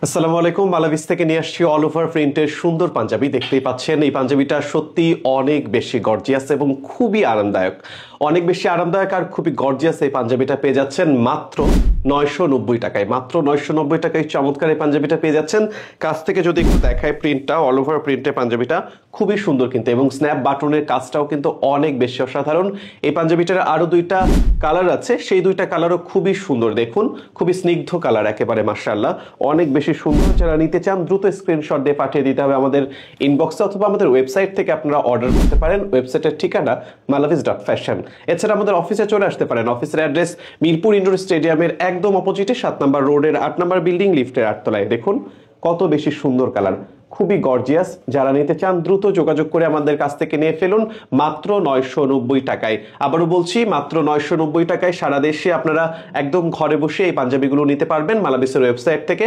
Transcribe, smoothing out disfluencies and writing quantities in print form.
আসসালামু আলাইকুম। মালাভিস থেকে নিয়ে আসছি অল ওভার প্রিন্টের সুন্দর পাঞ্জাবি। দেখতেই পাচ্ছেন এই পাঞ্জাবিটা সত্যি অনেক বেশি গর্জিয়াস এবং খুবই আরামদায়ক। অনেক বেশি আরামদায়ক আর খুবই গর্জিয়াস এই পাঞ্জাবিটা পেয়ে যাচ্ছেন মাত্র 990 টাকায়। মাত্র 990 টাকায় চমৎকার এই পাঞ্জাবিটা পেয়ে যাচ্ছেন। কাছ থেকে যদি একটু দেখায় প্রিন্টটা, অল ওভার প্রিন্টের পাঞ্জাবিটা খুবই সুন্দর কিন্তু, এবং স্ন্যাপ বাটনের কাজটাও কিন্তু অনেক বেশি অসাধারণ। এই পাঞ্জাবিটার আরো দুইটা কালার আছে, সেই দুইটা কালারও খুবই সুন্দর। দেখুন, খুবই স্নিগ্ধ কালার, একেবারে মাশাআল্লাহ অনেক বেশি সুন্দর। যারা নিতে চান দ্রুত স্ক্রিনশট দিয়ে পাঠিয়ে দিতে হবে আমাদের ইনবক্সে, অথবা আমাদের ওয়েবসাইট থেকে আপনারা অর্ডার করতে পারেন। ওয়েবসাইটের ঠিকানা malavis.fashion। এছাড়া আমাদের অফিসে চলে আসতে পারেন। অফিসের অ্যাড্রেস মিরপুর ইনডোর স্টেডিয়ামের একদম অপোজিটে 7 নম্বর রোডের 8 নম্বর বিল্ডিং, লিফটের 8 তলায়। দেখুন কত বেশি সুন্দর কালার, খুবই গর্জিয়াস। যারা নিতে চান দ্রুত যোগাযোগ করে আমাদের কাছ থেকে নিয়ে ফেলুন মাত্র 990 টাকায়। আবারও বলছি, মাত্র 990 টাকায় সারা দেশে আপনারা একদম ঘরে বসে এই পাঞ্জাবিগুলো নিতে পারবেন মালাভিসের ওয়েবসাইট থেকে।